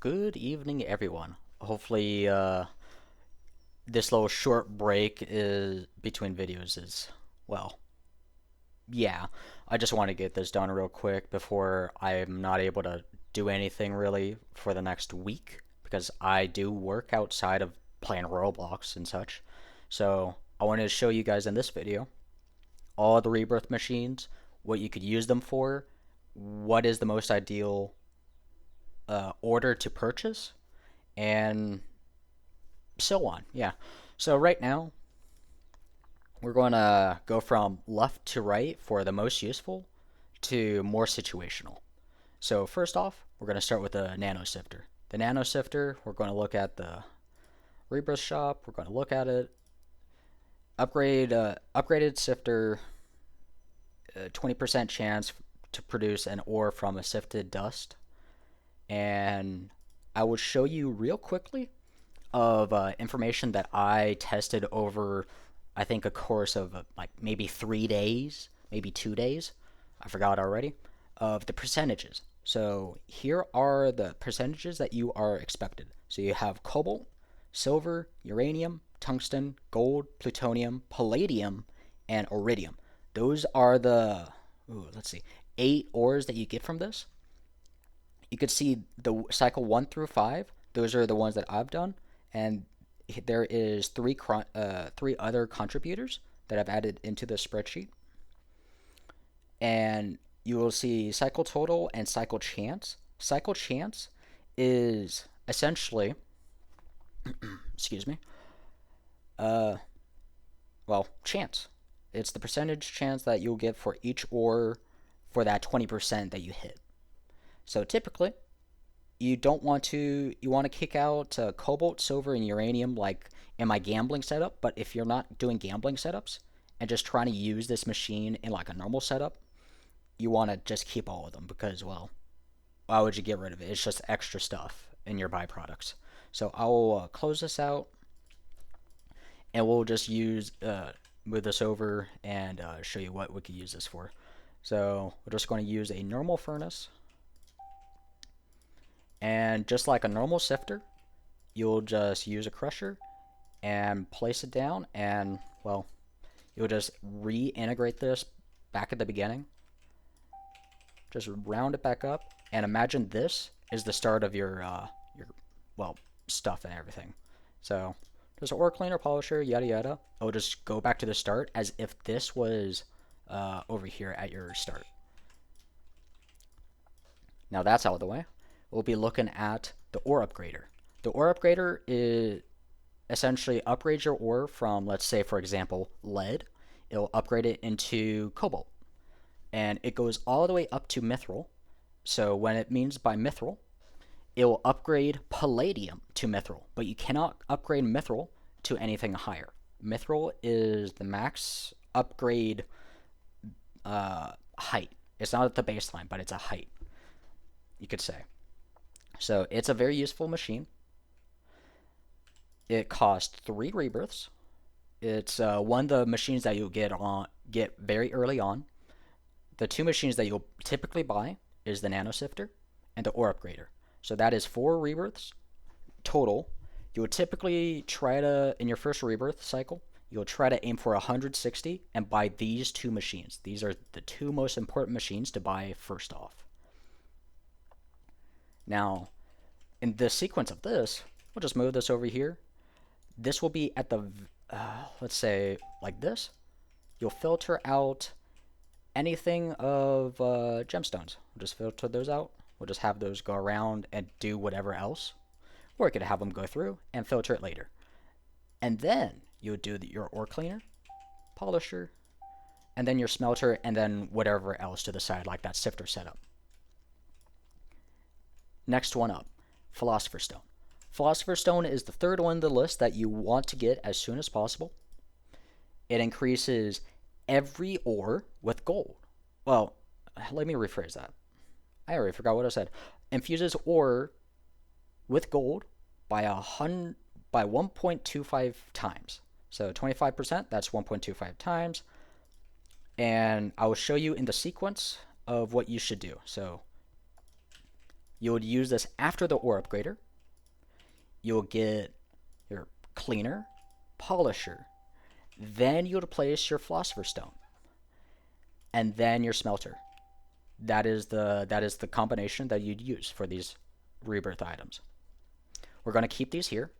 Good evening, everyone. Hopefully, this little short break is between videos is, well, yeah. I just want to get this done real quick before I'm not able to do anything really for the next week because I do work outside of playing Roblox and such. So, I wanted to show you guys in this video all the Rebirth machines, what you could use them for, what is the most ideal order to purchase, and so on. Yeah. So right now we're going to go from left to right for the most useful to more situational. So first off, we're going to start with the Nano sifter. The Nano sifter, we're going to look at the Rebirth shop. We're going to look at it. Upgraded sifter, 20% chance to produce an ore from a sifted dust. And I will show you real quickly of information that I tested over, I think, a course of like maybe 3 days, maybe 2 days. I forgot already, of the percentages. So here are the percentages that you are expected. So you have cobalt, silver, uranium, tungsten, gold, plutonium, palladium, and iridium. Those are the, let's see, 8 ores that you get from this. You could see the cycle 1 through 5. Those are the ones that I've done, and there is three other contributors that I've added into the spreadsheet. And you will see cycle total and cycle chance. Cycle chance is essentially, excuse me, uh, well, chance. It's the percentage chance that you'll get for each ore for that 20% that you hit. So typically, you want to kick out cobalt, silver, and uranium like in my gambling setup. But if you're not doing gambling setups and just trying to use this machine in like a normal setup, you want to just keep all of them because, well, why would you get rid of it? It's just extra stuff in your byproducts. So I'll close this out and we'll just move this over and show you what we could use this for. So we're just going to use a normal furnace. And just like a normal sifter, you'll just use a crusher and place it down, and well, you'll just reintegrate this back at the beginning. Just round it back up, and imagine this is the start of your well, stuff and everything. So just ore cleaner, polisher, yada yada. It'll just go back to the start as if this was over here at your start. Now that's out of the way. We'll be looking at the ore upgrader. The ore upgrader is essentially upgrades your ore from, let's say, for example, lead. It'll upgrade it into cobalt. And it goes all the way up to mithril. So when it means by mithril, it will upgrade palladium to mithril. But you cannot upgrade mithril to anything higher. Mithril is the max upgrade height. It's not at the baseline, but it's a height, you could say. So it's a very useful machine. It costs 3 rebirths. It's one of the machines that you'll get very early on. The 2 machines that you'll typically buy is the Nano sifter and the ore upgrader. So that is 4 rebirths total. You would typically try to, in your first rebirth cycle, you'll try to aim for 160 and buy these 2 machines. These are the 2 most important machines to buy first off. Now, in the sequence of this, we'll just move this over here. This will be at the, let's say, like this. You'll filter out anything of gemstones. We'll just filter those out. We'll just have those go around and do whatever else. Or you could have them go through and filter it later. And then you would do your ore cleaner, polisher, and then your smelter, and then whatever else to the side, like that sifter setup. Next one up, Philosopher Stone. Philosopher Stone is the third one on the list that you want to get as soon as possible. It increases every ore with gold. Well, let me rephrase that. I already forgot what I said. Infuses ore with gold by 1.25 times. So 25%, that's 1.25 times. And I will show you in the sequence of what you should do. So You would use this after the ore upgrader. You'll get your cleaner, polisher, then you would place your philosopher stone, and then your smelter. That is the combination that you'd use for these rebirth items. We're going to keep these here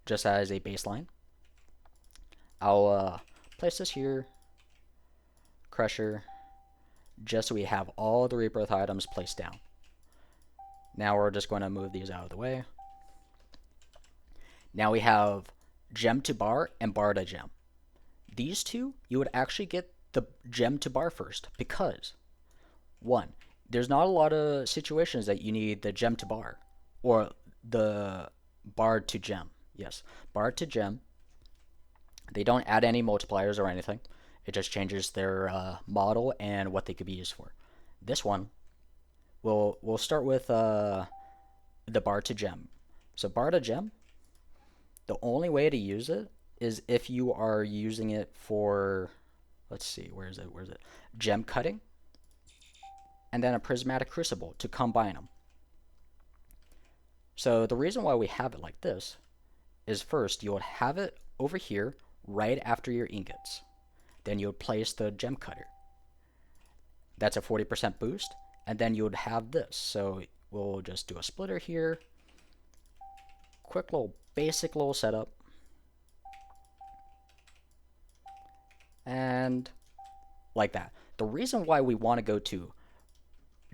just as a baseline. I'll place this here, crusher, just so we have all the rebirth items placed down. Now we're just going to move these out of the way. Now we have gem to bar and bar to gem. These two, you would actually get the gem to bar first because, one, there's not a lot of situations that you need the gem to bar or the bar to gem. Yes, bar to gem. They don't add any multipliers or anything. It just changes their model and what they could be used for. This one, we'll start with the bar to gem. So bar to gem, the only way to use it is if you are using it for, let's see, where is it? Gem cutting, and then a prismatic crucible to combine them. So the reason why we have it like this is first, you would have it over here right after your ingots. Then you would place the gem cutter. That's a 40% boost, and then you would have this. So we'll just do a splitter here. Quick little basic little setup. And like that. The reason why we want to go to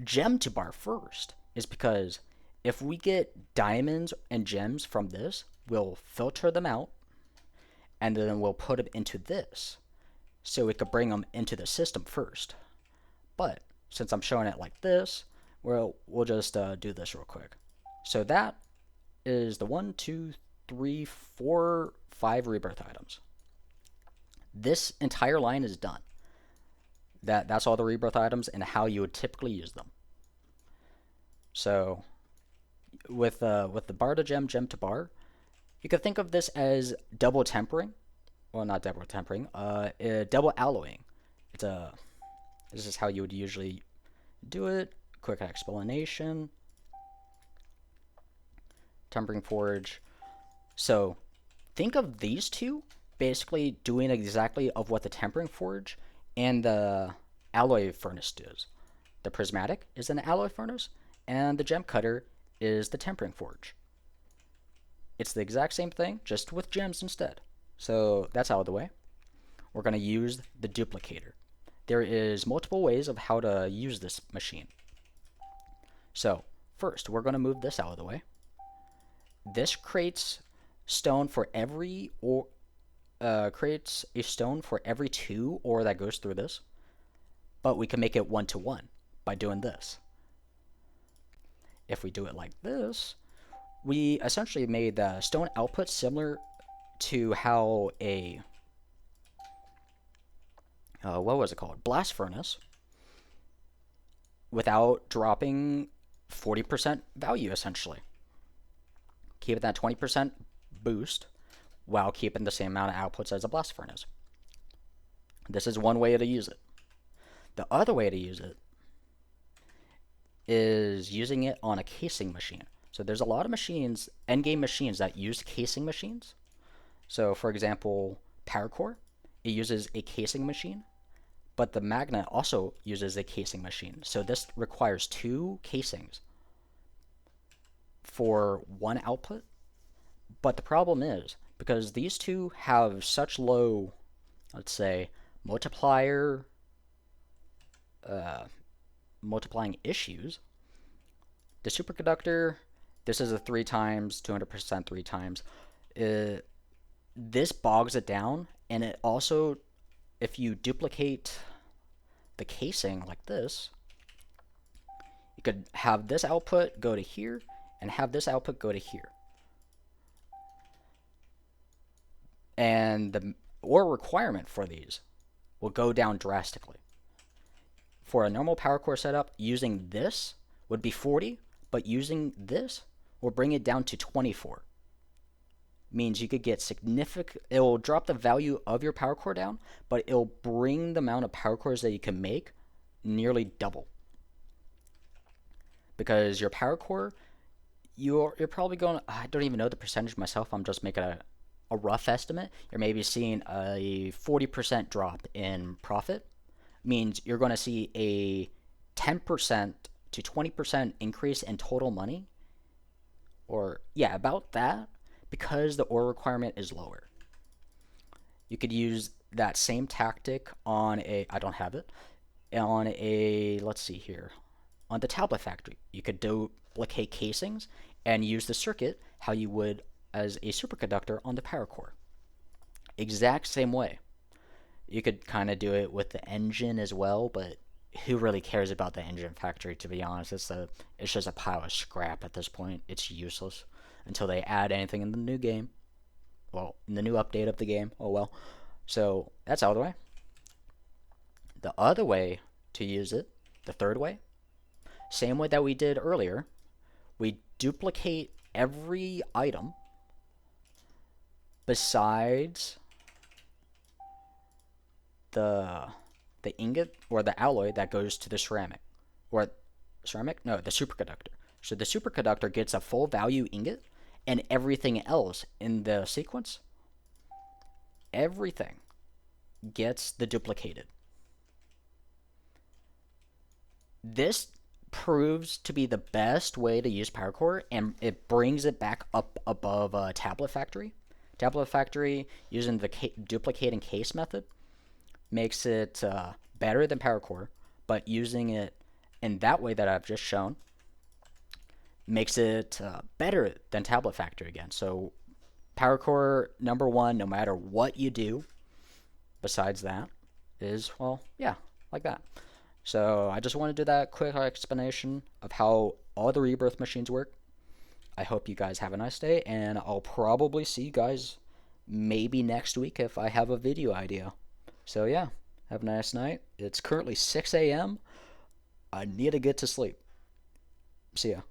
gem to bar first is because if we get diamonds and gems from this, we'll filter them out and then we'll put them into this so we could bring them into the system first. But since I'm showing it like this, we'll just do this real quick. So that is the 1, 2, 3, 4, 5 rebirth items. This entire line is done. That's all the rebirth items and how you would typically use them. So with the bar to gem, gem to bar, you could think of this as double tempering. Well, not double tempering, double alloying. This is how you would usually do it. Quick explanation. Tempering forge. So think of these two basically doing exactly of what the tempering forge and the alloy furnace does. The prismatic is an alloy furnace, and the gem cutter is the tempering forge. It's the exact same thing, just with gems instead. So that's out of the way. We're going to use the duplicator. There is multiple ways of how to use this machine. So first, we're going to move this out of the way. This creates stone for every creates a stone for every 2 ore that goes through this, but we can make it 1-to-1 by doing this. If we do it like this, we essentially made the stone output similar to how a what was it called? Blast furnace, without dropping 40% value essentially. Keeping that 20% boost while keeping the same amount of outputs as a blast furnace. This is one way to use it. The other way to use it is using it on a casing machine. So there's a lot of machines, endgame machines, that use casing machines. So for example, Power Core, it uses a casing machine, but the magnet also uses a casing machine. So this requires 2 casings for one output. But the problem is, because these two have such low, let's say, multiplying issues, the superconductor, this is a 3 times, 200% 3 times. This bogs it down, and it also, if you duplicate the casing like this, you could have this output go to here, and have this output go to here. And the ore requirement for these will go down drastically. For a normal power core setup, using this would be 40, but using this will bring it down to 24. Means you could get significant, it will drop the value of your power core down, but it will bring the amount of power cores that you can make nearly double. because your power core, you're probably going. I don't even know the percentage myself. I'm just making a rough estimate. You're maybe seeing a 40% drop in profit. Means you're going to see a 10% to 20% increase in total money, or yeah, about that, because the ore requirement is lower. You could use that same tactic on a, I don't have it, on a, let's see here, on the tablet factory. You could duplicate casings and use the circuit how you would as a superconductor on the power core. Exact same way. You could kind of do it with the engine as well, but who really cares about the engine factory, to be honest? It's just a pile of scrap at this point. It's useless until they add anything in the new game. Well, in the new update of the game. Oh well. So that's out of the way. The other way to use it, the third way, same way that we did earlier, we duplicate every item besides the ingot or the alloy that goes to the ceramic. Or ceramic? No, the superconductor. So the superconductor gets a full value ingot, and everything else in the sequence, everything gets the duplicated. This proves to be the best way to use Power Core, and it brings it back up above Tablet Factory. Tablet Factory, using the duplicate and case method, makes it better than Power Core, but using it in that way that I've just shown makes it better than Tablet Factory again. So Power Core number one, no matter what you do besides that, is, well, yeah, like that. So I just want to do that quick explanation of how all the Rebirth machines work. I hope you guys have a nice day, and I'll probably see you guys maybe next week if I have a video idea. So yeah, have a nice night. It's currently 6 a.m. I need to get to sleep. See ya.